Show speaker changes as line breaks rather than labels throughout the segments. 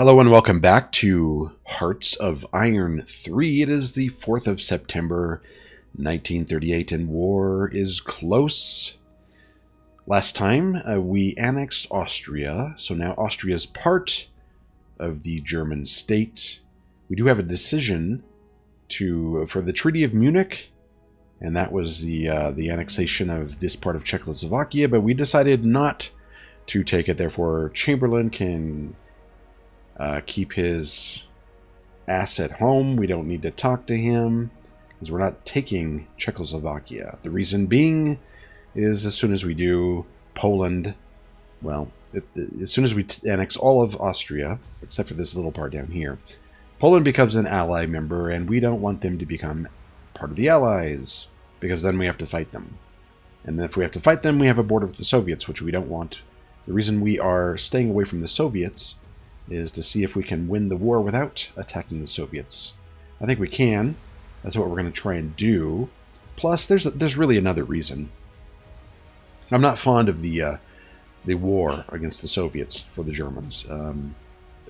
Hello and welcome back to Hearts of Iron 3. It is the 4th of September, 1938, and war is close. Last time, we annexed Austria, so now Austria is part of the German state. We do have a decision for the Treaty of Munich, and that was the annexation of this part of Czechoslovakia, but we decided not to take it. Therefore, Chamberlain can keep his ass at home. We don't need to talk to him because we're not taking Czechoslovakia. The reason being is as soon as we do, Poland, as soon as we annex all of Austria, except for this little part down here, Poland becomes an ally member, and we don't want them to become part of the Allies because then we have to fight them. And if we have to fight them, we have a border with the Soviets, which we don't want. The reason we are staying away from the Soviets is to see if we can win the war without attacking the Soviets. I think we can. That's what we're going to try and do. Plus, there's really another reason. I'm not fond of the war against the Soviets for the Germans.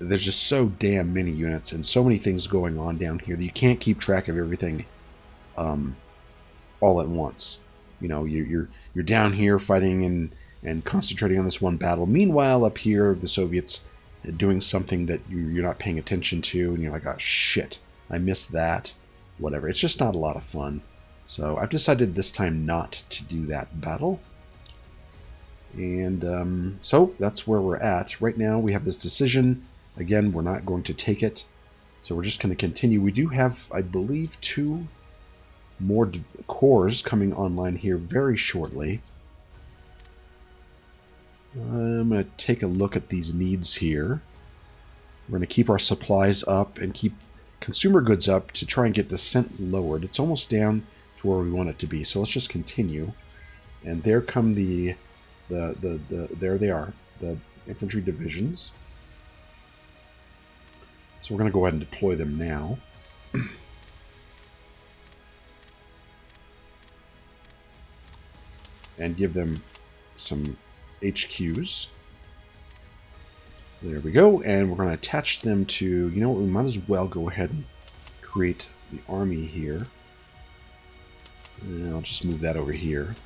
There's just so damn many units and so many things going on down here that you can't keep track of everything all at once. You know, you're down here fighting and concentrating on this one battle. Meanwhile, up here, the Soviets doing something that you're not paying attention to, and you're like, oh shit, I missed that. Whatever. It's just not a lot of fun. So I've decided this time not to do that battle. And so that's where we're at. Right now we have this decision. Again, we're not going to take it. So we're just going to continue. We do have, I believe, 2 more cores coming online here very shortly. I'm going to take a look at these needs here. We're going to keep our supplies up and keep consumer goods up to try and get dissent lowered. It's almost down to where we want it to be. So let's just continue. And there come there they are, the infantry divisions. So we're going to go ahead and deploy them now. And give them some HQs. There we go, and we're going to attach them to, you know what, we might as well go ahead and create the army here. And I'll just move that over here.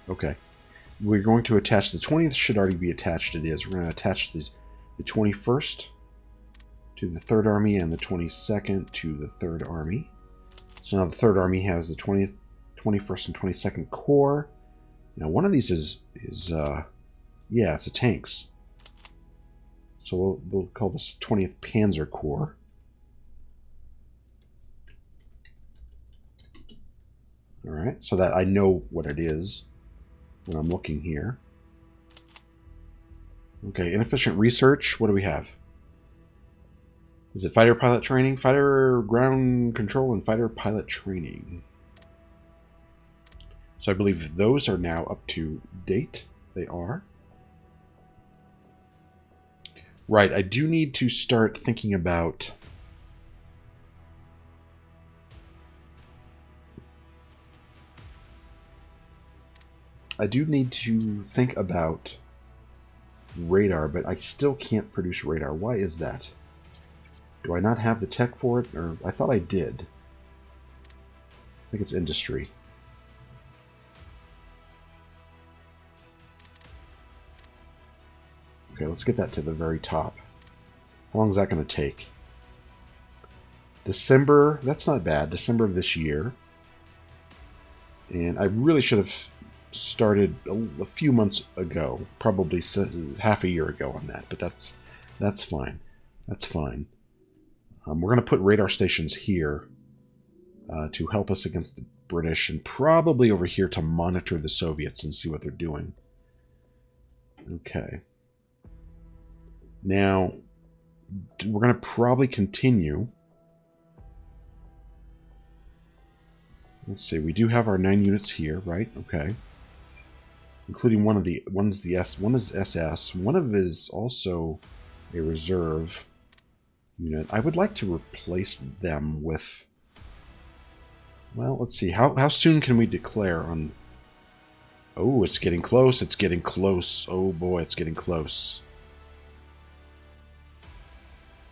Okay. We're going to attach the 20th, should already be attached, it is. We're going to attach the 21st to the 3rd Army and the 22nd to the 3rd Army. So now the 3rd Army has the 20th, 21st and 22nd Corps. Now one of these is yeah, it's a tanks. So we'll call this 20th Panzer Corps. All right, so that I know what it is when I'm looking here. Okay, inefficient research. What do we have? Is it fighter pilot training, fighter ground control, and fighter pilot training? So I believe those are now up to date. They are. Right, I do need to start thinking about... I do need to think about radar, but I still can't produce radar. Why is that? Do I not have the tech for it? Or I thought I did. I think it's industry. Okay, let's get that to the very top. How long is that going to take? December, that's not bad. December of this year. And I really should have started a few months ago. Probably half a year ago on that. But that's fine. That's fine. We're going to put radar stations here to help us against the British. And probably over here to monitor the Soviets and see what they're doing. Okay. Now, we're going to probably continue. Let's see, we do have our 9 units here, right? Okay. Including one is SS. One of it is also a reserve unit. I would like to replace them with... Well, let's see. How soon can we declare on Oh, it's getting close. It's getting close. Oh boy, it's getting close.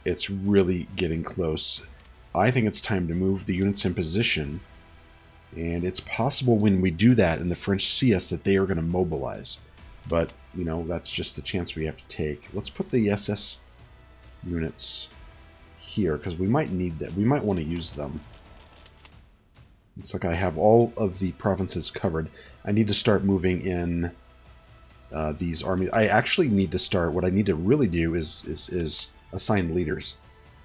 It's really getting close. I think it's time to move the units in position. And it's possible when we do that and the French see us that they are going to mobilize. But, you know, that's just the chance we have to take. Let's put the SS units here, because we might need that. We might want to use them. Looks like I have all of the provinces covered. I need to start moving in these armies. I actually need to start, what I need to really do is assign leaders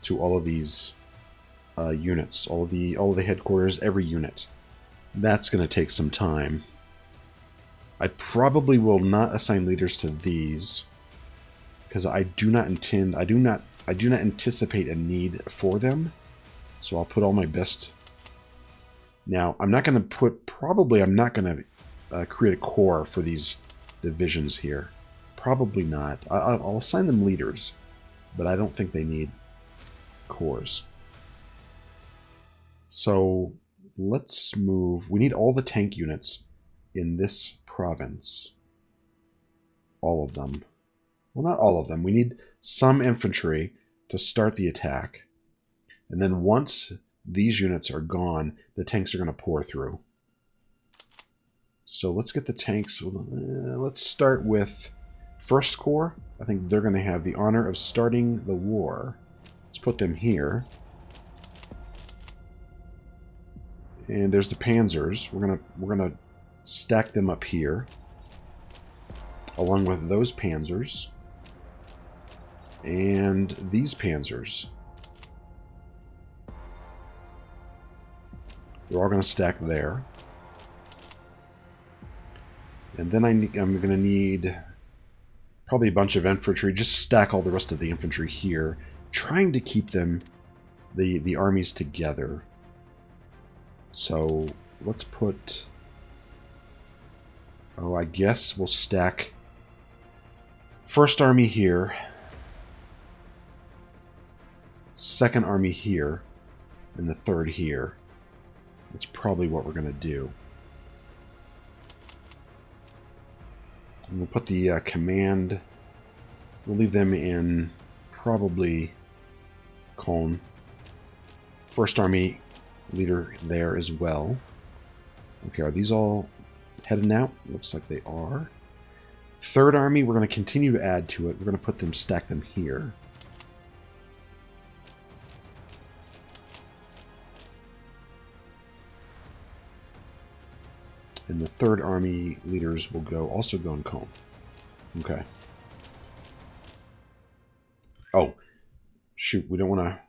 to all of these units, all of the headquarters, every unit. That's going to take some time. I probably will not assign leaders to these because I do not anticipate a need for them. So I'll put all my best. Now, I'm not going to create a corps for these divisions here. Probably not. I'll assign them leaders, but I don't think they need corps. So let's move. We need all the tank units in this province. All of them. Well, not all of them. We need some infantry to start the attack. And then once these units are gone, the tanks are going to pour through. So let's get the tanks. Let's start with 1st Corps. I think they're going to have the honor of starting the war. Let's put them here. And there's the panzers. We're gonna stack them up here, along with those panzers and these panzers. They're all gonna stack there. And then I'm gonna need probably a bunch of infantry. Just stack all the rest of the infantry here, trying to keep them the armies together. So let's put, I guess we'll stack 1st Army here, 2nd Army here, and the 3rd here. That's probably what we're going to do. And we'll put the command, we'll leave them in probably Cologne. 1st Army leader there as well. Okay, are these all heading out? Looks like they are. 3rd Army, we're going to continue to add to it. We're going to put them, stack them here. And the 3rd Army leaders will also go in Cologne. Okay. Oh, shoot, we want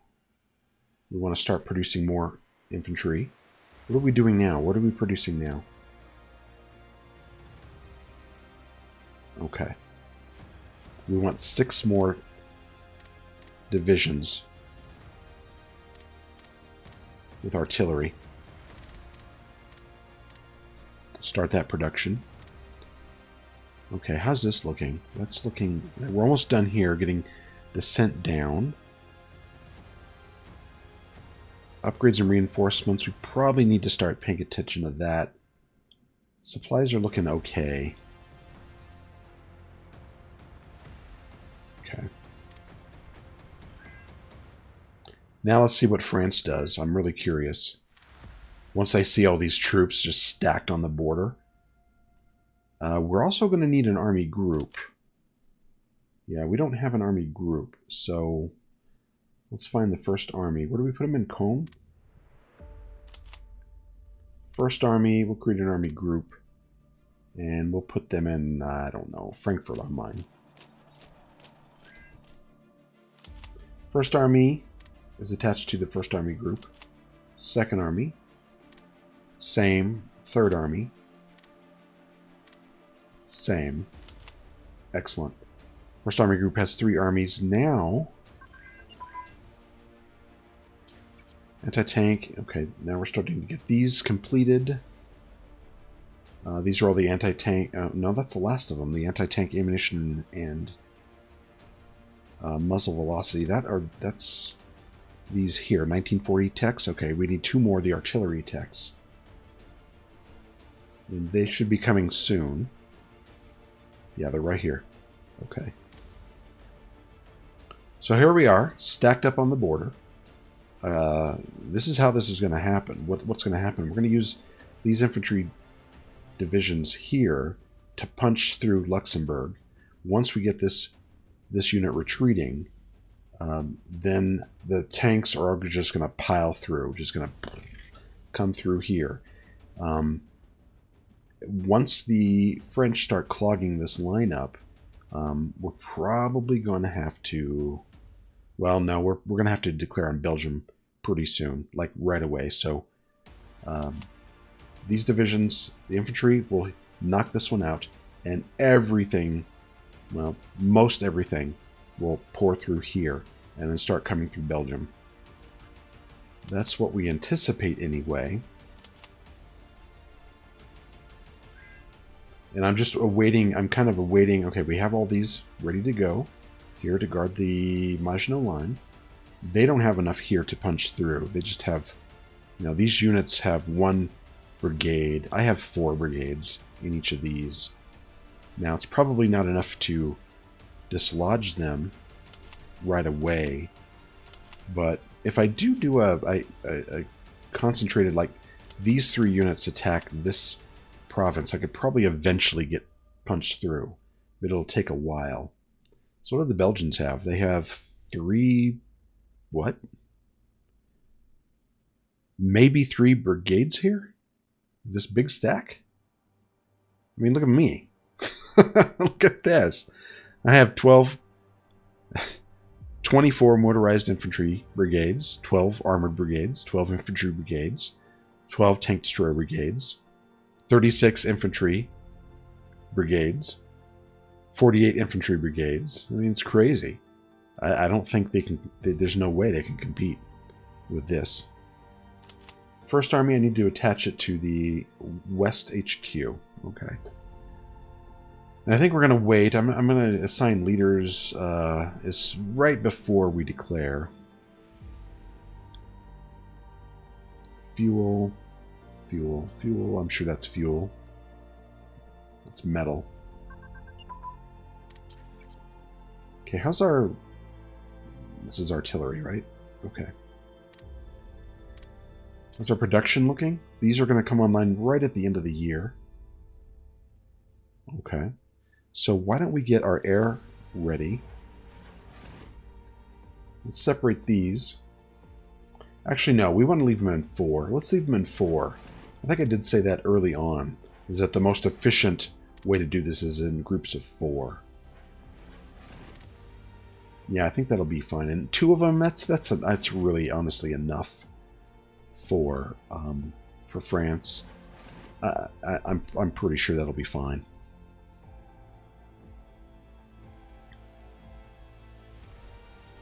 to start producing more infantry. What are we doing now? What are we producing now? Okay. We want 6 more divisions with artillery. Start that production. Okay, how's this looking? That's looking... We're almost done here, getting descent down. Upgrades and reinforcements, we probably need to start paying attention to that. Supplies are looking okay. Okay. Now let's see what France does. I'm really curious. Once I see all these troops just stacked on the border. We're also going to need an army group. Yeah, we don't have an army group, so... Let's find the 1st Army. Where do we put them in? Cologne? 1st Army, we'll create an army group. And we'll put them in, I don't know, Frankfurt on Main. 1st Army is attached to the 1st Army group. 2nd Army. Same. 3rd Army. Same. Excellent. 1st Army group has 3 armies now. Anti-tank. Okay, now we're starting to get these completed. These are all the anti-tank... no, that's the last of them. The anti-tank ammunition and muzzle velocity. That's these here. 1940 techs. Okay, we need 2 more of the artillery techs. And they should be coming soon. Yeah, they're right here. Okay. So here we are, stacked up on the border. This is how this is going to happen. What's going to happen? We're going to use these infantry divisions here to punch through Luxembourg. Once we get this unit retreating, then the tanks are just going to pile through, just going to come through here. Once the French start clogging this line up, we're probably going to have to... Well, no, we're going to have to declare on Belgium pretty soon, like right away. So these divisions, the infantry, will knock this one out, and everything, well, most everything, will pour through here and then start coming through Belgium. That's what we anticipate anyway. And I'm just awaiting, I'm kind of awaiting, okay, we have all these ready to go here to guard the Maginot Line. They don't have enough here to punch through. They just have, you know, these units have 1 brigade. I have 4 brigades in each of these. Now, it's probably not enough to dislodge them right away, but if I do a concentrated, like, these 3 units attack this province, I could probably eventually get punched through, but it'll take a while. So what do the Belgians have? They have 3... what? Maybe 3 brigades here? This big stack? I mean, look at me. Look at this. I have 24 motorized infantry brigades, 12 armored brigades, 12 infantry brigades, 12 tank destroyer brigades, 36 infantry brigades, 48 infantry brigades. I mean, it's crazy. I don't think they can... There's no way they can compete with this. First Army, I need to attach it to the West HQ. Okay. And I think we're going to wait. I'm going to assign leaders is right before we declare. Fuel. Fuel. Fuel. I'm sure that's fuel. That's metal. Okay, how's our... This is artillery, right? Okay. How's our production looking? These are going to come online right at the end of the year. Okay. So why don't we get our air ready? Let's separate these. Actually, no, we want to leave them in 4. Let's leave them in 4. I think I did say that early on, is that the most efficient way to do this is in groups of 4. Yeah, I think that'll be fine. And 2 of them, that's really honestly enough for France. I'm pretty sure that'll be fine.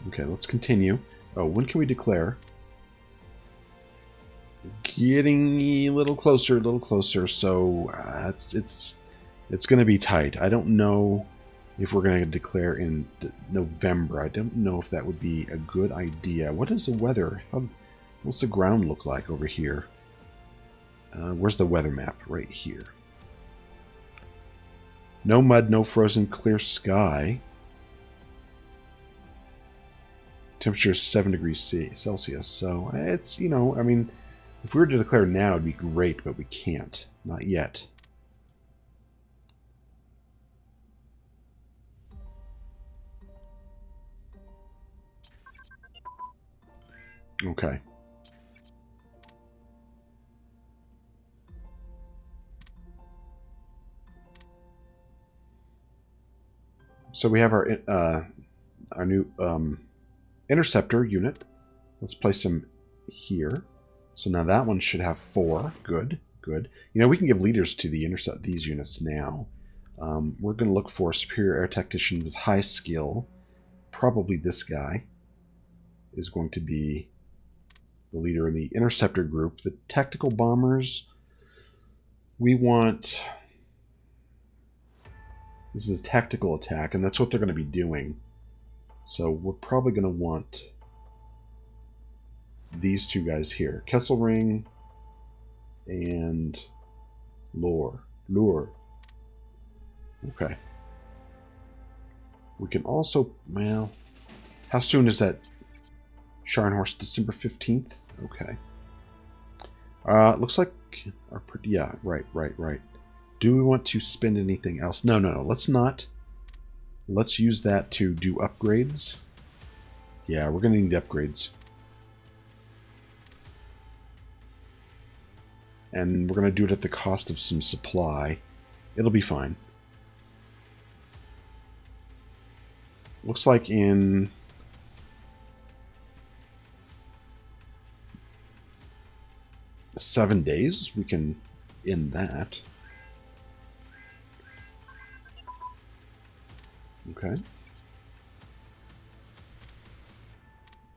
Okay, let's continue. Oh, when can we declare? Getting a little closer, so it's going to be tight. I don't know if we're going to declare in November. I don't know if that would be a good idea. What is the weather? What's the ground look like over here? Where's the weather map? Right here. No mud, no frozen, clear sky. Temperature is 7 degrees Celsius. So it's, you know, I mean, if we were to declare now, it'd be great, but we can't. Not yet. Okay. So we have our new interceptor unit. Let's place them here. So now that one should have 4. Good, good. You know, we can give leaders to these units now. We're going to look for a superior air tactician with high skill. Probably this guy is going to be the leader in the interceptor group. The tactical bombers, we want... This is tactical attack, and that's what they're going to be doing. So we're probably going to want these 2 guys here. Kesselring and Lure. Okay. We can also, well, how soon is that Scharnhorst? December 15th? Okay. Looks like, yeah, right. Do we want to spend anything else? No, let's not. Let's use that to do upgrades. Yeah, we're going to need upgrades. And we're going to do it at the cost of some supply. It'll be fine. Looks like in... $7 days we can end that. Okay.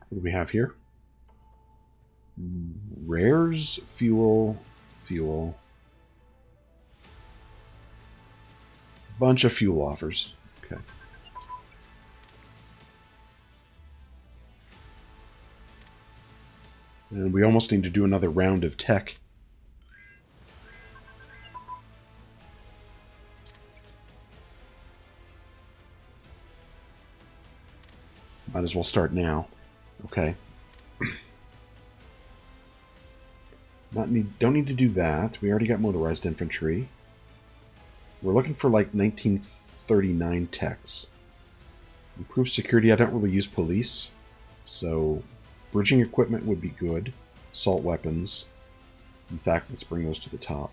What do we have here? Rares, fuel. Bunch of fuel offers. Okay. And we almost need to do another round of tech. Might as well start now. Okay. Don't need to do that. We already got motorized infantry. We're looking for like 1939 techs. Improve security. I don't really use police, so bridging equipment would be good. Assault weapons. In fact, let's bring those to the top.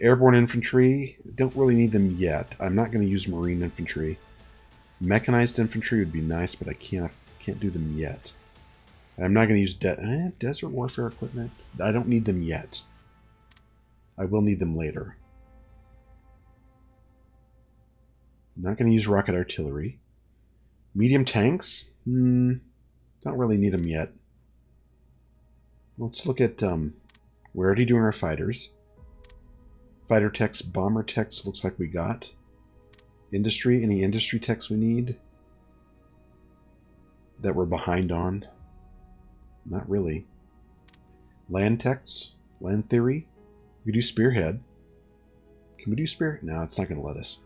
Airborne infantry, don't really need them yet. I'm not going to use marine infantry. Mechanized infantry would be nice, but I can't do them yet. I'm not going to use desert warfare equipment. I don't need them yet. I will need them later. I'm not going to use rocket artillery. Medium tanks? Don't really need them yet. Let's look at... we're already doing our fighters. Fighter techs, bomber techs looks like we got. Industry, any industry techs we need? That we're behind on? Not really. Land techs? Land theory? We do spearhead. Can we do spear? No, it's not going to let us.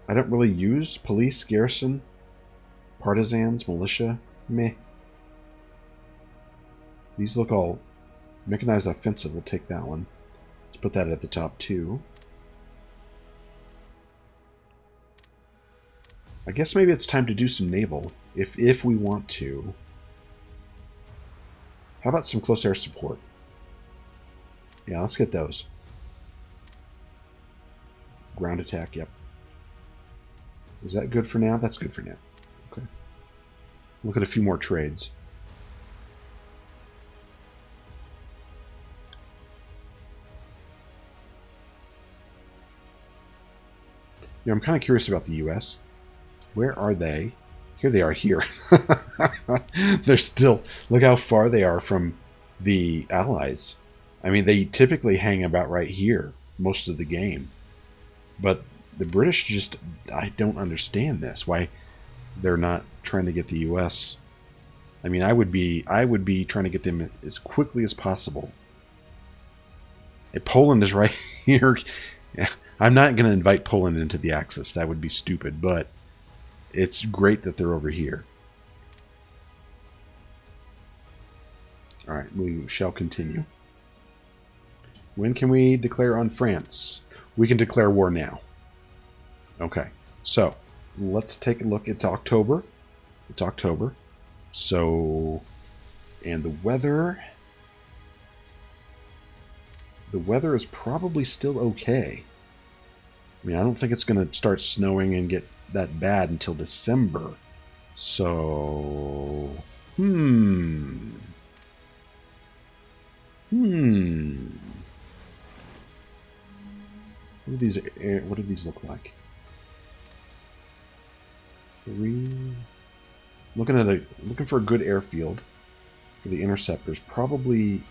I don't really use police, garrison, partisans, militia. Meh. These look all mechanized offensive. We'll take that one. Let's put that at the top too. I guess maybe it's time to do some naval, if we want to. How about some close air support? Yeah, let's get those. Ground attack, yep. Is that good for now? That's good for now. Okay. Look at a few more trades. Yeah, I'm kind of curious about the U.S. Where are they? Here they are here. They're still... Look how far they are from the Allies. I mean, they typically hang about right here most of the game. But the British just... I don't understand this. Why they're not trying to get the U.S. I mean, I would be trying to get them as quickly as possible. And Poland is right here. I'm not going to invite Poland into the Axis. That would be stupid, but it's great that they're over here. All right, we shall continue. When can we declare on France? We can declare war now. Okay, so let's take a look. It's October. It's October. So, and the weather is probably still okay. I mean, I don't think it's going to start snowing and get that bad until December. So, What do these look like? 3. Looking for a good airfield for the interceptors. Probably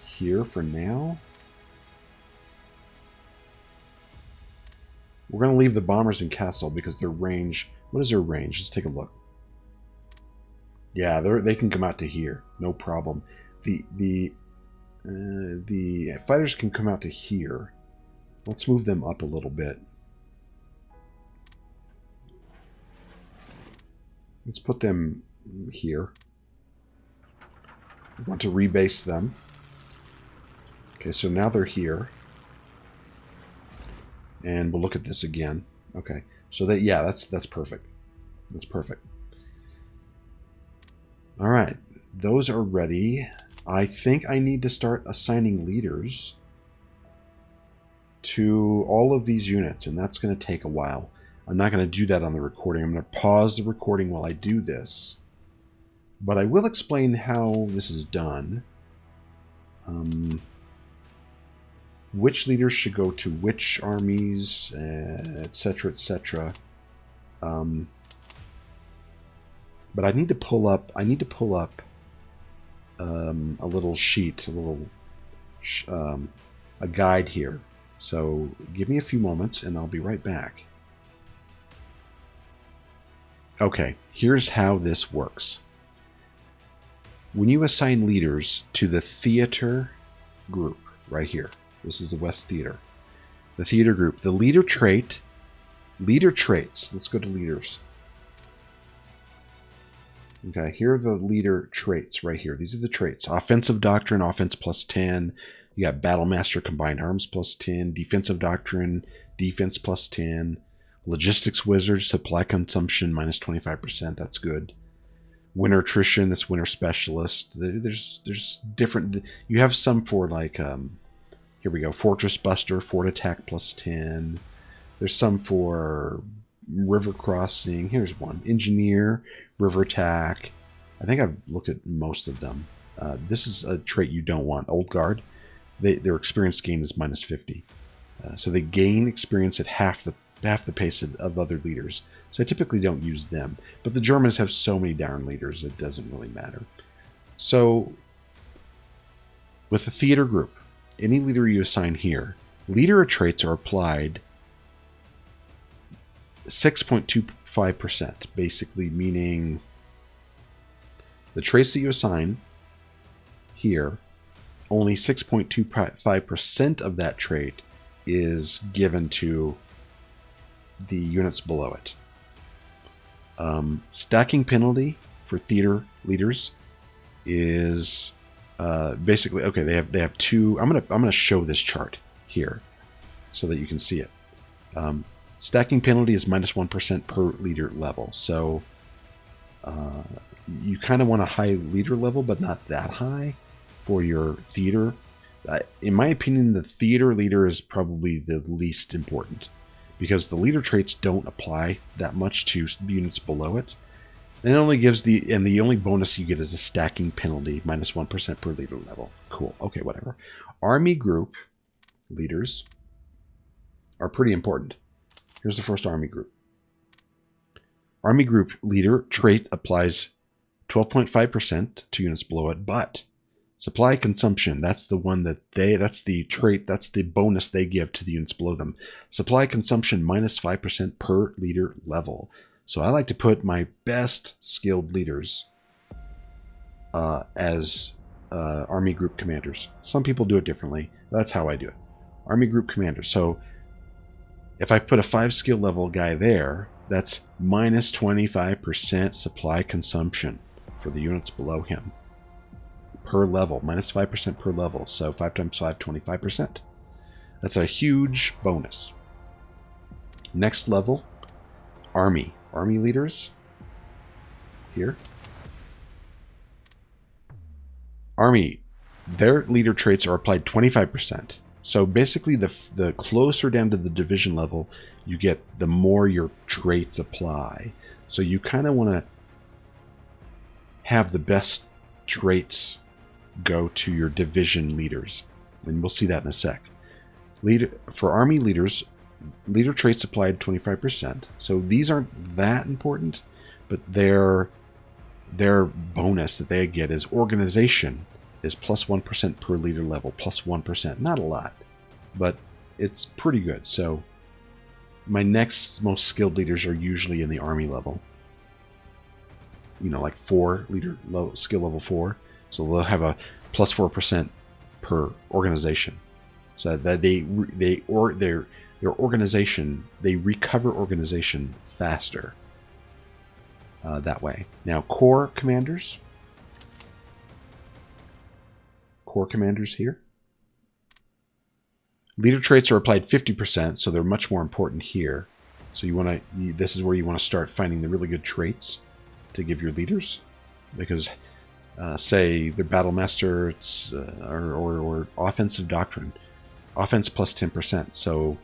here for now. We're going to leave the bombers in castle because their range... What is their range? Let's take a look. Yeah, they can come out to here. No problem. The fighters can come out to here. Let's move them up a little bit. Let's put them here. We want to rebase them. Okay, so now they're here. And we'll look at this again. Okay, so yeah, that's perfect. That's perfect. All right, those are ready. I think I need to start assigning leaders to all of these units, and that's going to take a while. I'm not going to do that on the recording. I'm going to pause the recording while I do this. But I will explain how this is done. Which leaders should go to which armies, etc., etc. But I need to pull up. a little sheet, a guide here. So give me a few moments, and I'll be right back. Okay, here's how this works. When you assign leaders to the theater group, right here, this is the West Theater, the theater group, the leader traits, let's go to leaders. Okay, here are the leader traits right here. These are the traits. Offensive Doctrine, offense plus 10. You got Battle Master, combined arms plus 10. Defensive Doctrine, defense plus 10. Logistics Wizard, supply consumption minus 25%. That's good. Winter Attrition, that's Winter Specialist. There's different. You have some for like, here we go. Fortress Buster, Fort Attack plus 10. There's some for River Crossing. Here's one. Engineer, River Attack. I think I've looked at most of them. This is a trait you don't want. Old Guard. Their experience gain is minus 50. So they gain experience at half the pace of other leaders. So I typically don't use them. But the Germans have so many darn leaders, it doesn't really matter. So with the theater group, any leader you assign here, leader traits are applied 6.25%, basically meaning the traits that you assign here, only 6.25% of that trait is given to the units below it. Stacking penalty for theater leaders is basically okay. They have two. I'm gonna show this chart here so that you can see it. Stacking penalty is minus 1% per leader level. So you kind of want a high leader level, but not that high for your theater. In my opinion, the theater leader is probably the least important, because the leader traits don't apply that much to units below it. And it only gives the only bonus you get is a stacking penalty, minus 1% per leader level. Cool. Okay, whatever. Army group leaders are pretty important. Here's the first army group. Army group leader trait applies 12.5% to units below it, but supply consumption, that's the one that's the trait, that's the bonus they give to the units below them. Supply consumption minus 5% per leader level. So I like to put my best skilled leaders as army group commanders. Some people do it differently. That's how I do it. Army group commander. So if I put a 5 skill level guy there, that's minus 25% supply consumption for the units below him. Per level, minus 5% per level. So 5 times 5, 25%. That's a huge bonus. Next level, army. Army leaders. Here. Army, their leader traits are applied 25%. So basically, the closer down to the division level you get, the more your traits apply. So you kind of want to have the best traits go to your division leaders, and we'll see that in a sec. For army leaders, leader traits applied 25%. So these aren't that important, but their bonus that they get is organization is plus 1% per leader level, plus 1%. Not a lot, but it's pretty good. So my next most skilled leaders are usually in the army level. You know, like 4 leader level, skill level 4. So they'll have a plus 4% per organization. So that their organization, they recover organization faster that way. Now corps commanders here. Leader traits are applied 50%, so they're much more important here. So this is where you want to start finding the really good traits to give your leaders, because say the battle master, it's or offensive doctrine, offense plus 10%. So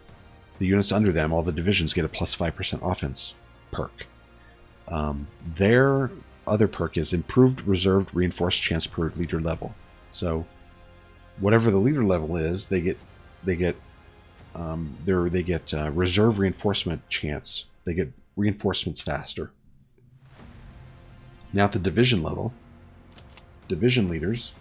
the units under them, all the divisions, get a plus 5% offense perk. Their other perk is improved reserved reinforced chance per leader level. So whatever the leader level is, they get reserve reinforcement chance. They get reinforcements faster. Now at the division level, division leaders,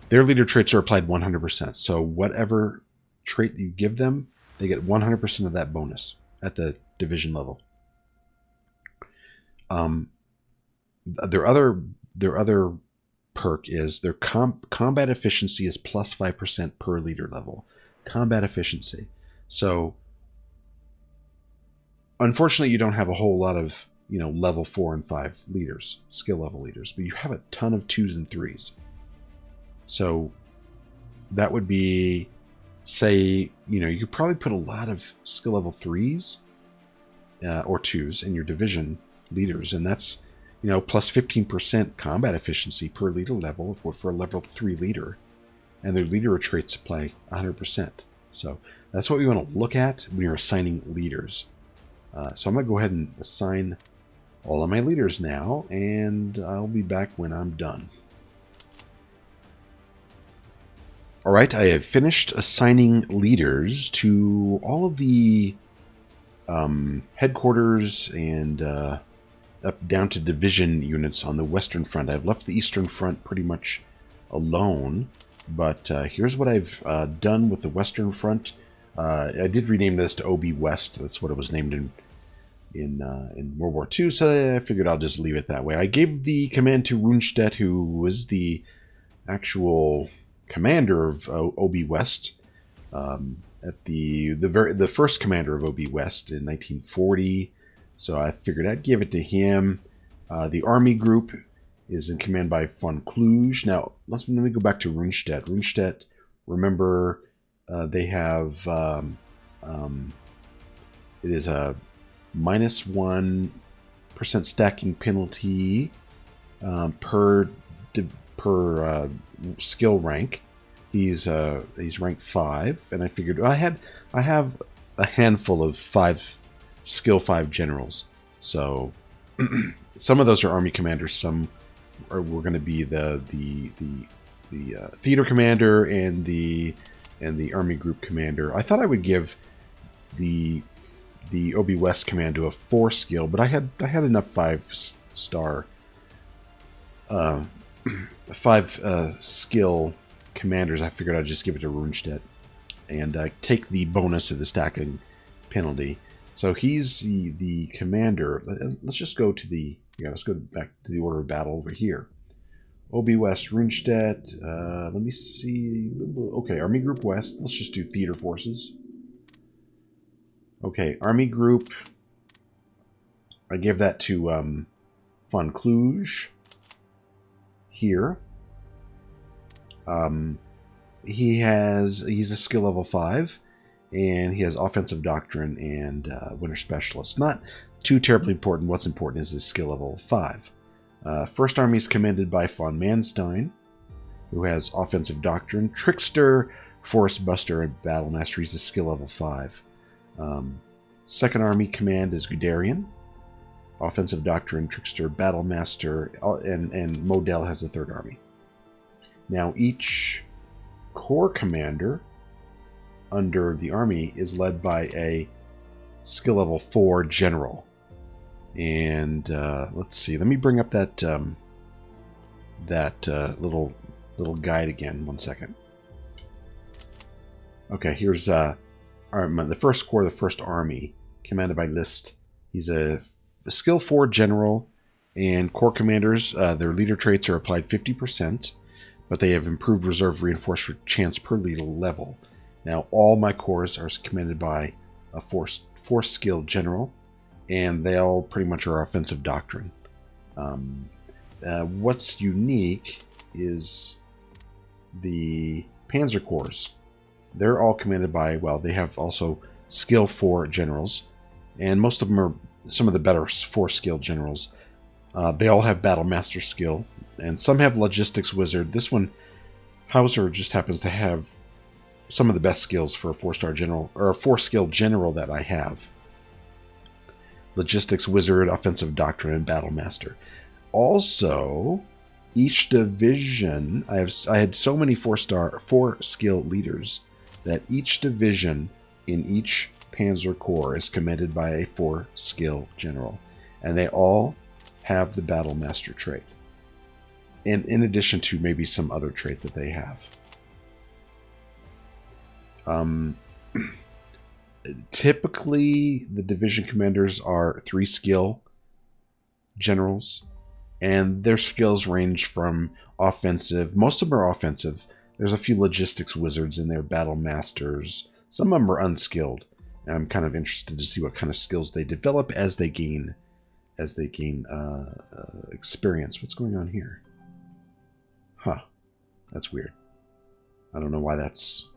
their leader traits are applied 100%. So whatever trait you give them, they get 100% of that bonus at the division level. Their other perk is their combat efficiency is plus 5% per leader level. Combat efficiency. So unfortunately, you don't have a whole lot of level 4 and 5 leaders, skill level leaders, but you have a ton of 2s and 3s. So that would be, say, you could probably put a lot of skill level 3s or 2s in your division leaders, and that's plus 15% combat efficiency per leader level for a level 3 leader, and their leader traits apply 100%. So that's what we want to look at when you're assigning leaders. So I'm going to go ahead and assign all of my leaders now, and I'll be back when I'm done. Alright, I have finished assigning leaders to all of the headquarters and up down to division units on the Western Front. I've left the Eastern Front pretty much alone, but here's what I've done with the Western Front. I did rename this to OB West. That's what it was named in World War II, so I figured I'll just leave it that way. I gave the command to Rundstedt, who was the actual commander of OB West, at the first commander of OB West in 1940. So I figured I'd give it to him. The army group is in command by von Kluge. Now let me go back to Rundstedt. Rundstedt, remember, they have it is a -1% stacking penalty per skill rank. He's rank 5, and I figured I have a handful of skill 5 generals. So some of those are army commanders. Some were going to be the theater commander and the army group commander. I thought I would give the OB West commando a 4 skill, but I had enough 5-star 5 skill commanders. I figured I'd just give it to Rundstedt and take the bonus of the stacking penalty. So he's the commander. Let's just go to let's go back to the order of battle over here. OB West, Rundstedt. Let me see. Okay, Army Group West. Let's just do theater forces. Okay, Army Group. I give that to von Kluge here. He's a skill level 5, and he has offensive doctrine and winter specialist. Not too terribly important. What's important is his skill level 5. First Army is commanded by von Manstein, who has offensive doctrine, trickster, forest buster, and battle master. He's a skill level 5. Second Army command is Guderian, offensive doctrine, trickster, battle master, and Modell has the third army. Now each corps commander under the army is led by a skill level 4 general. And let's see. Let me bring up that little guide again. 1 second. Okay, here's the first corps, the first army, commanded by List. He's a skill 4 general, and corps commanders, their leader traits are applied 50%, but they have improved reserve reinforced chance per leader level. Now, all my corps are commanded by a 4 skill general, and they all pretty much are offensive doctrine. What's unique is the Panzer Corps. They're all commanded by, well, they have also skill 4 generals, and most of them are some of the better 4 skill generals. They all have Battle Master skill, and some have Logistics Wizard. This one, Hauser, just happens to have some of the best skills for a 4-star general, or a 4-skill general that I have. Logistics Wizard, Offensive Doctrine, and Battle Master. Also, each division, I had so many 4-skill leaders that each division in each Panzer Corps is commanded by a 4-skill general, and they all have the Battle Master trait, and in addition to maybe some other trait that they have. Typically, the division commanders are 3-skill generals, and their skills range from offensive. Most of them are offensive. There's a few logistics wizards in there, battle masters. Some of them are unskilled, and I'm kind of interested to see what kind of skills they develop as they gain experience. What's going on here? Huh. That's weird. I don't know why that's...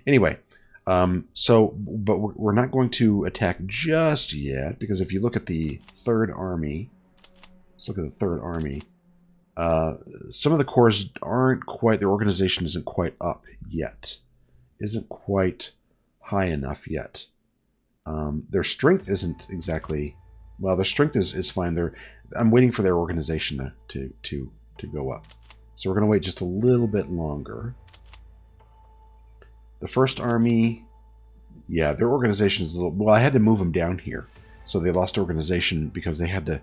Anyway, but we're not going to attack just yet, because if you look at the Third Army, let's look at the Third Army. Some of the corps aren't quite, their organization isn't quite up yet. Isn't quite high enough yet. Their strength isn't exactly, well, their strength is fine. I'm waiting for their organization to go up. So we're going to wait just a little bit longer. The First Army, yeah, their organization is a little... Well, I had to move them down here. So they lost organization because they had to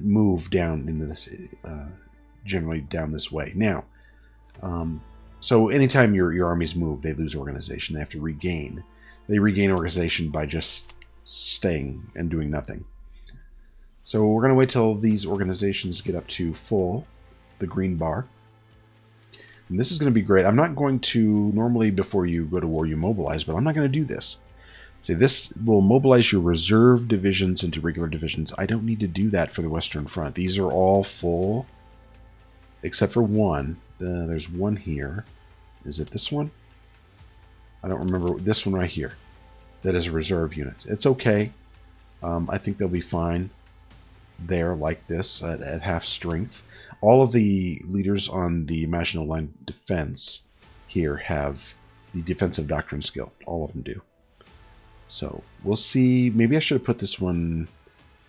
move down into this, generally down this way. Now, so anytime your armies move, they lose organization. They have to regain. They regain organization by just staying and doing nothing. So we're going to wait till these organizations get up to full, the green bar. And this is going to be great. I'm not going to, normally before you go to war you mobilize, but I'm not going to do this. See, this will mobilize your reserve divisions into regular divisions. I don't need to do that for the Western Front. These are all full, except for one. There's one here. Is it this one? I don't remember. This one right here. That is a reserve unit. It's okay. I think they'll be fine there like this at half strength. All of the leaders on the Maginot Line defense here have the defensive doctrine skill. All of them do. So we'll see. Maybe I should have put this one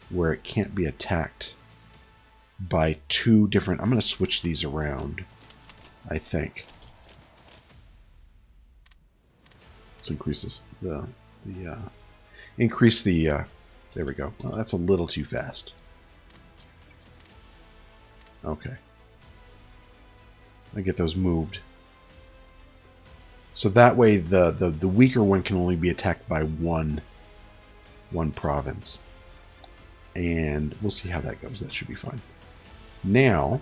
where it can't be attacked by two different... I'm going to switch these around, I think. Let's increase this. Increase the... there we go. Well, that's a little too fast. Okay. I get those moved. So that way the weaker one can only be attacked by one province. And we'll see how that goes. That should be fine. Now,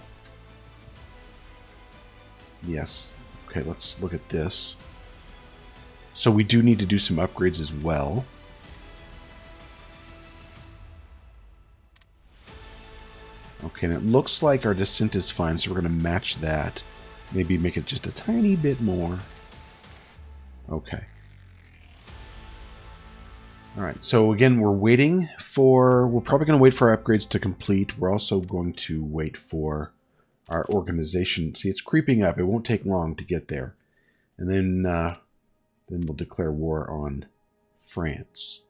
yes. Okay, let's look at this. So we do need to do some upgrades as well. Okay, and it looks like our descent is fine, so we're going to match that. Maybe make it just a tiny bit more. Okay. Alright, so again, we're waiting for... We're probably going to wait for our upgrades to complete. We're also going to wait for our organization. See, it's creeping up. It won't take long to get there. And then we'll declare war on France.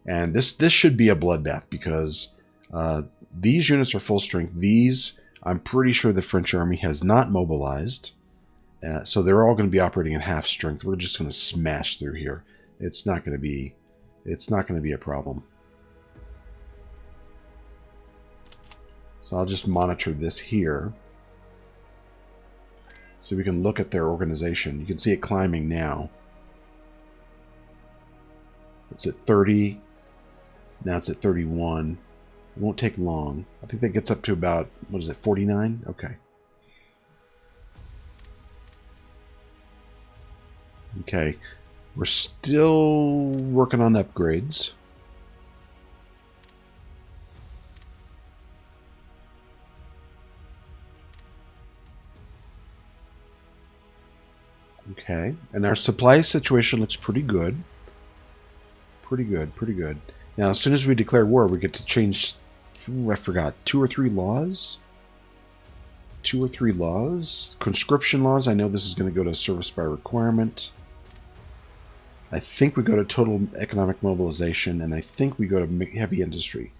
And this should be a bloodbath because these units are full strength. These, I'm pretty sure the French army has not mobilized. So they're all going to be operating at half strength. We're just going to smash through here. It's not going to be a problem. So I'll just monitor this here. So we can look at their organization. You can see it climbing now. It's at 30. Now it's at 31. It won't take long. I think that gets up to about, what is it, 49? Okay. Okay. We're still working on upgrades. Okay. And our supply situation looks pretty good. Pretty good, pretty good. Now, as soon as we declare war, we get to change, I forgot, 2 or 3 laws? 2 or 3 laws? Conscription laws, I know this is going to go to service by requirement. I think we go to total economic mobilization, and I think we go to heavy industry.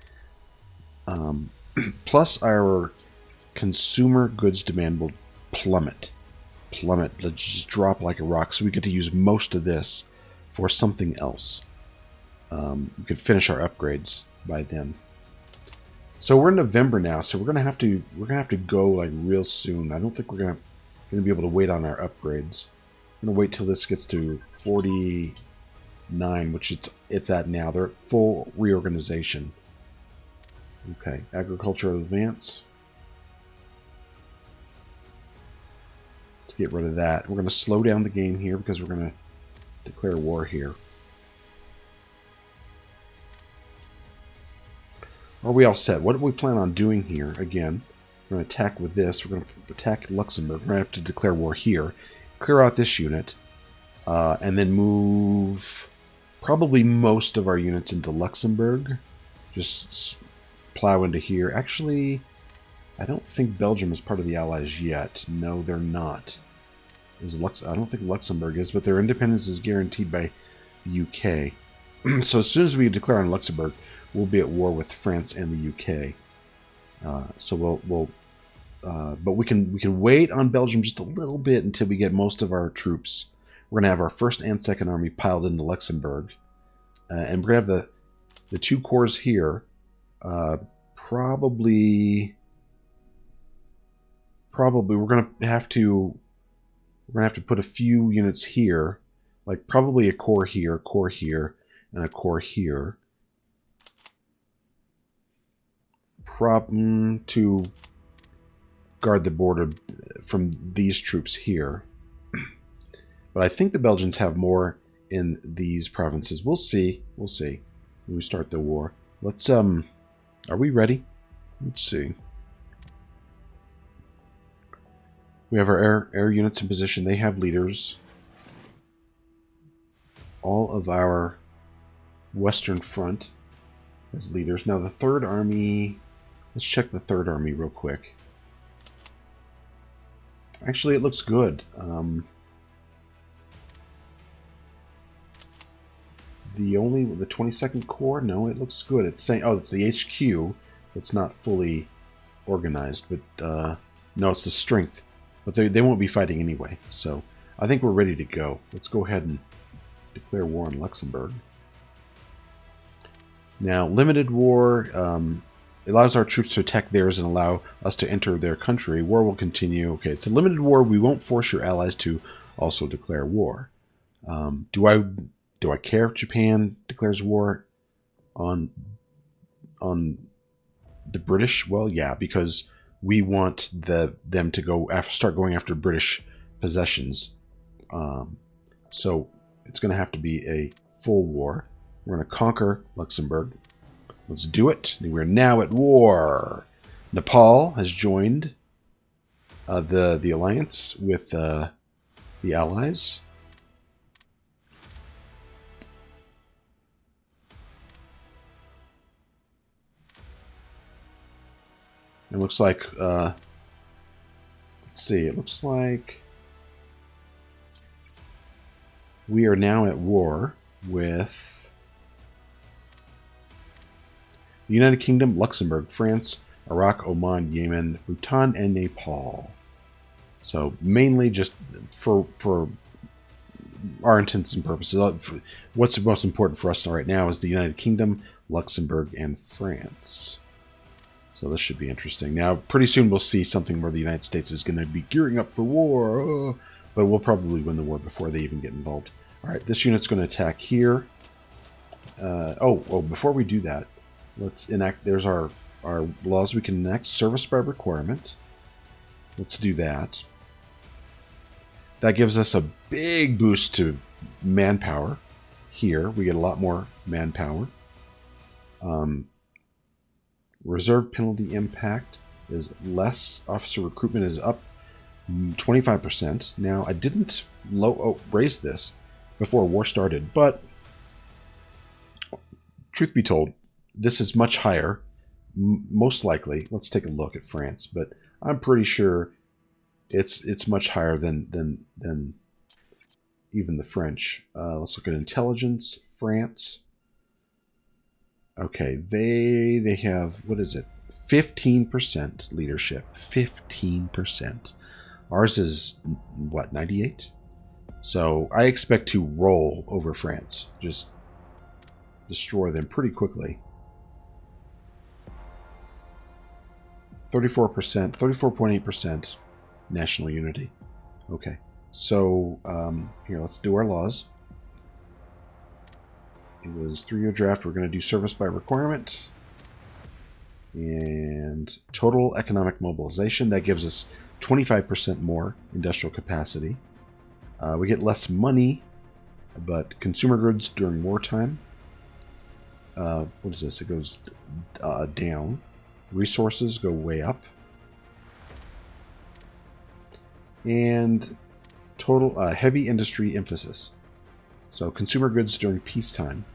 Plus our consumer goods demand will plummet. Let's just drop like a rock, so we get to use most of this for something else. We could finish our upgrades by then. So we're in November now, so we're gonna have to go like real soon. I don't think we're gonna be able to wait on our upgrades. I'm gonna wait till this gets to 49, which it's at now. They're at full reorganization. Okay, agricultural advance. Let's get rid of that. We're gonna slow down the game here because we're gonna declare war here. Are we all set? What do we plan on doing here? Again, we're going to attack with this. We're going to attack Luxembourg. We're going to have to declare war here. Clear out this unit. And then move probably most of our units into Luxembourg. Just plow into here. Actually, I don't think Belgium is part of the Allies yet. No, they're not. I don't think Luxembourg is, but their independence is guaranteed by the UK. So as soon as we declare on Luxembourg, we'll be at war with France and the UK. But we can wait on Belgium just a little bit until we get most of our troops. We're gonna have our first and second army piled into Luxembourg, and we're gonna have the 2 corps here. Probably we're gonna have to put a few units here, like probably a corps here, and a corps here. To guard the border from these troops here. But I think the Belgians have more in these provinces. We'll see. We'll see when we start the war. Let's are we ready? Let's see. We have our air units in position. They have leaders. All of our Western Front has leaders. Now the Third Army. Let's check the Third Army real quick. Actually, it looks good. The 22nd Corps? No, it looks good. It's saying, oh, it's the HQ. It's not fully organized, but no, it's the strength. But they won't be fighting anyway. So I think we're ready to go. Let's go ahead and declare war on Luxembourg. Now, limited war. It allows our troops to attack theirs and allow us to enter their country. War will continue. Okay, it's a limited war. We won't force your allies to also declare war. Do I care if Japan declares war on the British? Well, yeah, because we want them to start going after British possessions. So it's going to have to be a full war. We're going to conquer Luxembourg. Let's do it. We're now at war. Nepal has joined the alliance with the Allies. It looks like, let's see, it looks like we are now at war with the United Kingdom, Luxembourg, France, Iraq, Oman, Yemen, Bhutan, and Nepal. So mainly just for our intents and purposes, what's most important for us right now is the United Kingdom, Luxembourg, and France. So this should be interesting. Now, pretty soon we'll see something where the United States is going to be gearing up for war. But we'll probably win the war before they even get involved. All right, this unit's going to attack here. Before we do that, let's enact. There's our laws we can enact. Service by requirement. Let's do that. That gives us a big boost to manpower. Here, we get a lot more manpower. Reserve penalty impact is less. Officer recruitment is up 25%. Now, I didn't raise this before war started, but truth be told, this is much higher. Most likely, let's take a look at France, but I'm pretty sure it's much higher than even the French. Let's look at intelligence. France. Okay, they have, what is it? 15% leadership. 15%. Ours is, what, 98? So I expect to roll over France. Just destroy them pretty quickly. 34%, 34.8% national unity. Okay, so here, let's do our laws. It was 3-year draft. We're going to do service by requirement. And total economic mobilization. That gives us 25% more industrial capacity. We get less money, but consumer goods during wartime. What is this? It goes down. Resources go way up. And total heavy industry emphasis. So consumer goods during peacetime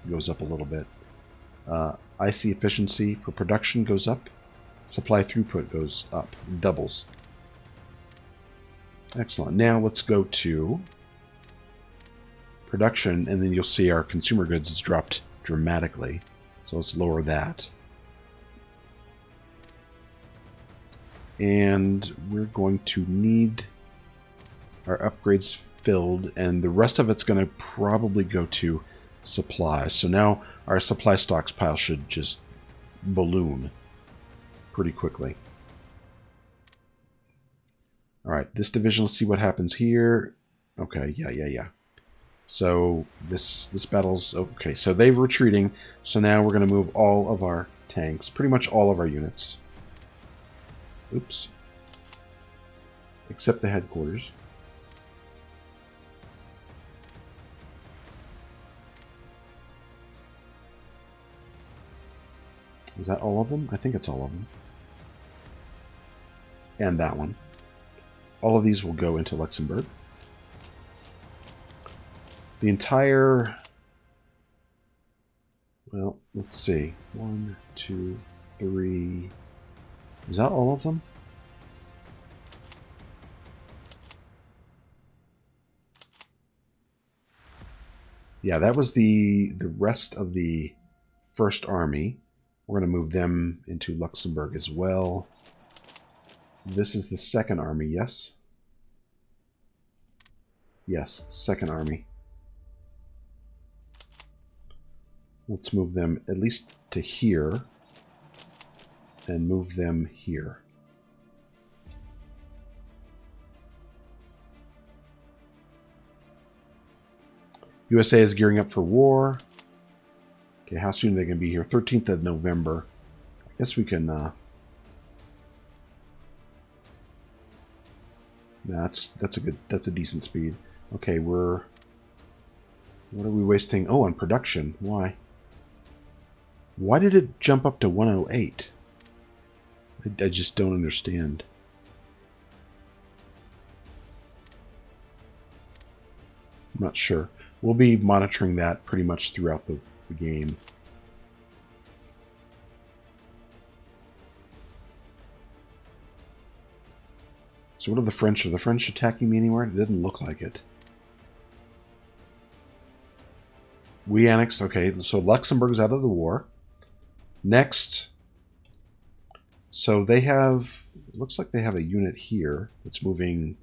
goes up a little bit. IC efficiency for production goes up. Supply throughput goes up, doubles. Excellent. Now let's go to production, and then you'll see our consumer goods has dropped dramatically. So let's lower that. And we're going to need our upgrades filled, and the rest of it's going to probably go to supplies. So now our supply stocks pile should just balloon pretty quickly. All right, this division, let's see what happens here. Okay, yeah. So this battle's okay. So they're retreating. So now we're going to move all of our tanks, pretty much all of our units. Oops. Except the headquarters. Is that all of them? I think it's all of them. And that one. All of these will go into Luxembourg. The entire... Well, let's see. 1, 2, 3... Is that all of them? Yeah, that was the rest of the First Army. We're going to move them into Luxembourg as well. This is the Second Army, yes? Yes, Second Army. Let's move them at least to here. And move them here. USA is gearing up for war. Okay, how soon are they going to be here? 13th of November. I guess we can... that's a decent speed. Okay, what are we wasting? Oh, on production. Why? Why did it jump up to 108? I just don't understand. I'm not sure. We'll be monitoring that pretty much throughout the game. So what are the French? Are the French attacking me anywhere? It didn't look like it. We annexed. Okay, so Luxembourg's out of the war. Next... So they have, it looks like they have a unit here that's moving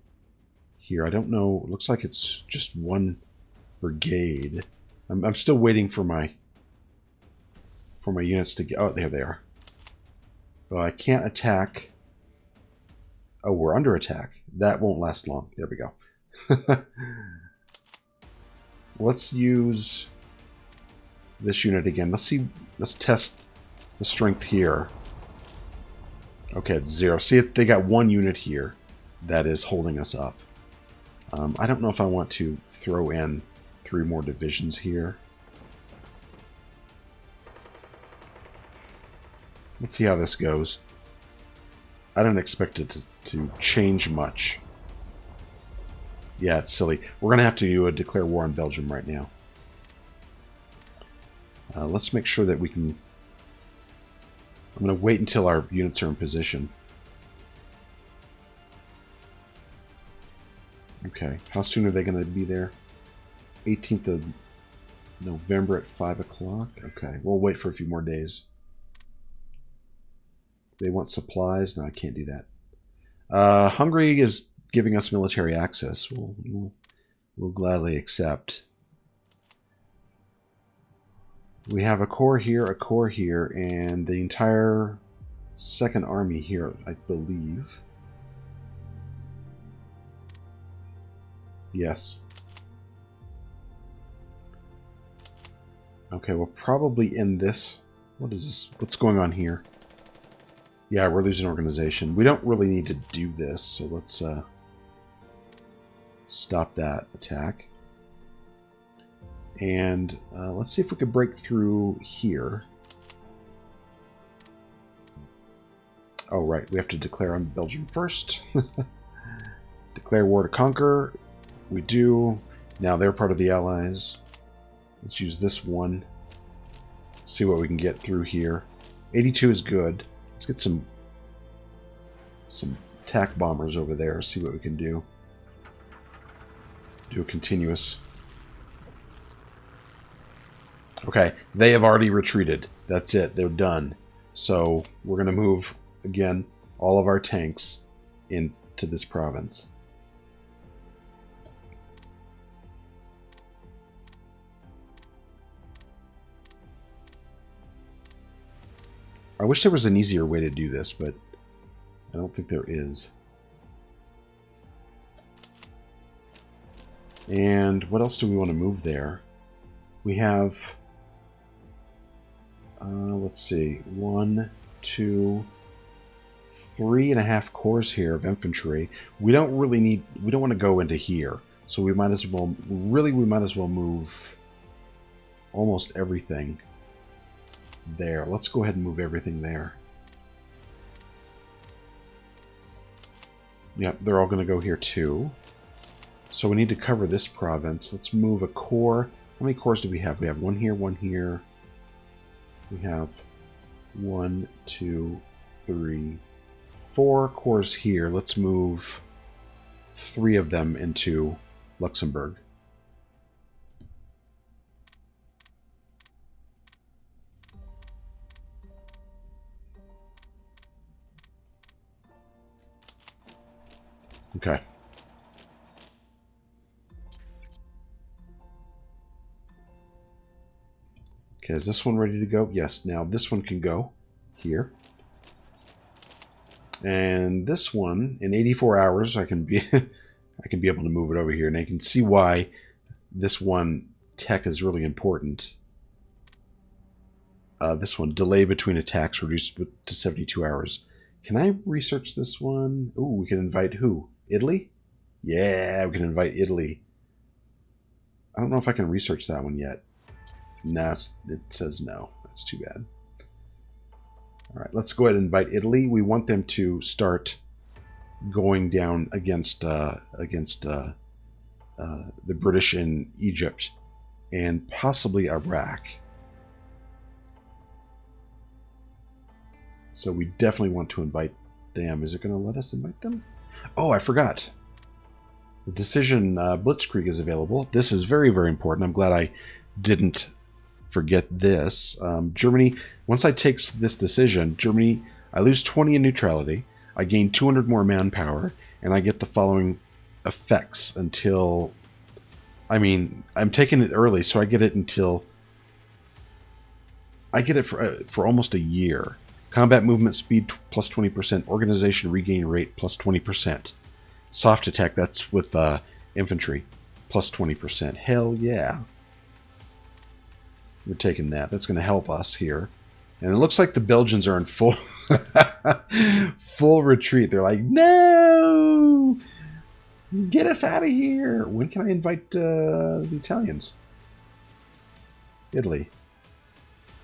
here. I don't know, it looks like it's just one brigade. I'm still waiting for my units to get, oh, there they are. Well, I can't attack. Oh, we're under attack. That won't last long. There we go. Let's use this unit again. Let's see. Let's test the strength here. Okay, it's 0. See, they got 1 unit here that is holding us up. I don't know if I want to throw in 3 more divisions here. Let's see how this goes. I don't expect it to change much. Yeah, it's silly. We're going to have to declare war on Belgium right now. Let's make sure that we can... I'm going to wait until our units are in position. Okay, how soon are they going to be there? 18th of November at 5 o'clock? Okay, we'll wait for a few more days. They want supplies? No, I can't do that. Hungary is giving us military access. We'll gladly accept. We have a corps here, and the entire Second Army here, I believe. Yes. Okay, we'll probably end this. What is this? What's going on here? Yeah, we're losing organization. We don't really need to do this, so let's stop that attack. And let's see if we could break through here. Oh, right. We have to declare on Belgium first. Declare war to conquer. We do. Now they're part of the Allies. Let's use this one. See what we can get through here. 82 is good. Let's get some attack bombers over there. See what we can do. Do a continuous. Okay, they have already retreated. That's it. They're done. So we're going to move, again, all of our tanks into this province. I wish there was an easier way to do this, but I don't think there is. And what else do we want to move there? We have... let's see, 1, 2, 3.5 corps here of infantry. We don't really need, we don't want to go into here, so we might as well, we might as well move almost everything there. Let's go ahead and move everything there. Yep, they're all going to go here too. So we need to cover this province. Let's move a corps. How many corps do we have? We have 1 here, 1 here. We have 1, 2, 3, 4 corps here. Let's move 3 of them into Luxembourg. Okay. Okay, is this one ready to go? Yes. Now this one can go here. And this one, in 84 hours, I can be I can be able to move it over here, and I can see why this one tech is really important. This one, delay between attacks reduced to 72 hours. Can I research this one? Ooh, we can invite who? Italy? Yeah, we can invite Italy. I don't know if I can research that one yet. Nah, it says no. That's too bad. All right, let's go ahead and invite Italy. We want them to start going down against the British in Egypt and possibly Iraq. So we definitely want to invite them. Is it going to let us invite them? Oh, I forgot. The decision Blitzkrieg is available. This is very, very important. I'm glad I didn't forget this. Germany, once I take this decision, Germany, I lose 20 in neutrality, I gain 200 more manpower, and I get the following effects until, I mean, I'm taking it early, so I get it until, I get it for almost a year. Combat movement speed plus 20%. Organization regain rate plus 20%. Soft attack, that's with infantry, plus 20%. Hell yeah. We're taking that. That's going to help us here. And it looks like the Belgians are in full full retreat. They're like, no! Get us out of here! When can I invite the Italians? Italy.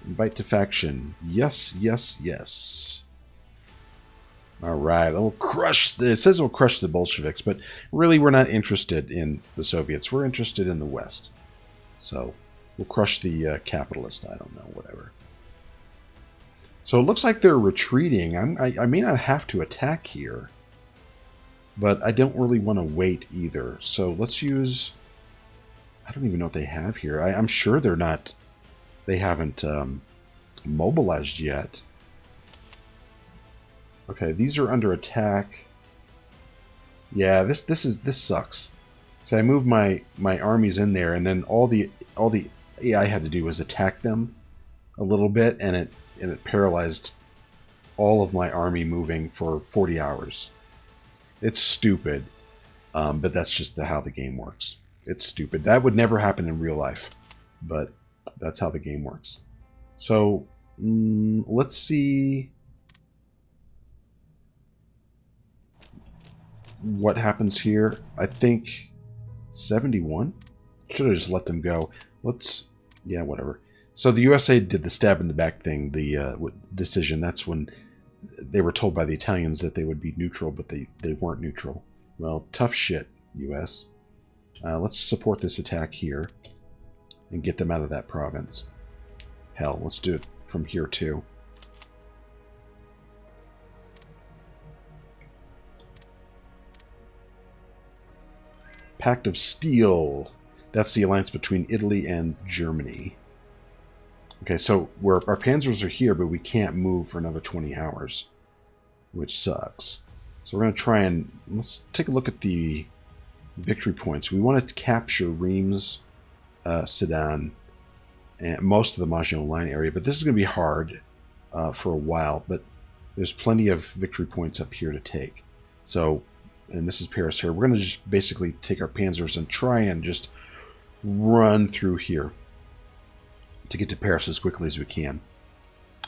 Invite to faction. Yes, yes, yes. Alright, we'll crush it says we'll crush the Bolsheviks, but really we're not interested in the Soviets. We're interested in the West. So, we'll crush the capitalists. I don't know, whatever. So it looks like they're retreating. I may not have to attack here, but I don't really want to wait either. So let's use... I don't even know what they have here. I'm sure they're not... They haven't mobilized yet. Okay, these are under attack. Yeah, this sucks. So I moved my armies in there, and then all the AI had to do was attack them a little bit, and it paralyzed all of my army moving for 40 hours. It's stupid, but that's just how the game works. It's stupid. That would never happen in real life, but that's how the game works. So let's see what happens here. I think 71. Should have just let them go. Yeah, whatever. So the USA did the stab in the back thing, the decision. That's when they were told by the Italians that they would be neutral, but they weren't neutral. Well, tough shit, US. Let's support this attack here and get them out of that province. Hell, let's do it from here too. Pact of Steel. That's the alliance between Italy and Germany. Okay, so our panzers are here, but we can't move for another 20 hours, which sucks. So we're going to try and... Let's take a look at the victory points. We want to capture Reims, Sedan, and most of the Maginot Line area, but this is going to be hard for a while, but there's plenty of victory points up here to take. So, and this is Paris here. We're going to just basically take our panzers and try and just run through here to get to Paris as quickly as we can.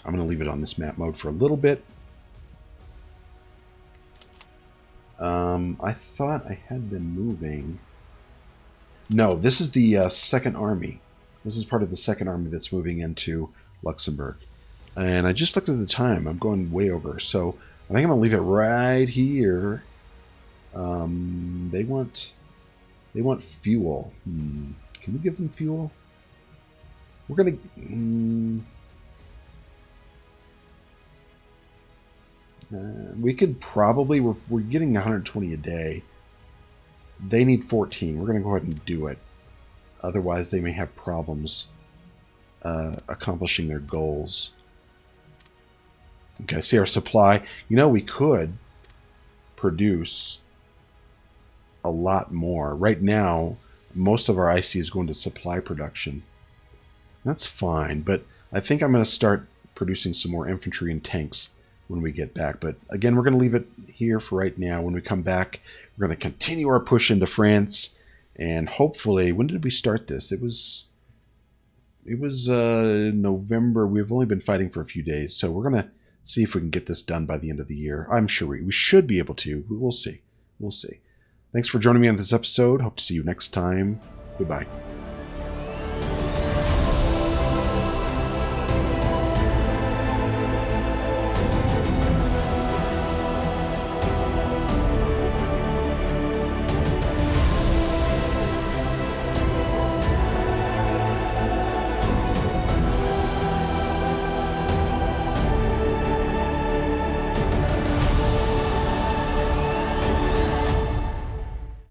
I'm going to leave it on this map mode for a little bit. I thought I had them moving. No, this is the Second Army. This is part of the Second Army that's moving into Luxembourg. And I just looked at the time. I'm going way over. So I think I'm going to leave it right here. They want fuel. Can we give them fuel? We're going to... we could probably... We're getting 120 a day. They need 14. We're going to go ahead and do it. Otherwise, they may have problems accomplishing their goals. Okay, see our supply. You know, we could produce a lot more. Right now, most of our IC is going to supply production. That's fine, but I think I'm going to start producing some more infantry and tanks when we get back. But again, we're going to leave it here for right now. When we come back, we're going to continue our push into France, and hopefully, when did we start this? It was November. We've only been fighting for a few days, so we're going to see if we can get this done by the end of the year. I'm sure we should be able to. We'll see. We'll see. Thanks for joining me on this episode. Hope to see you next time. Goodbye.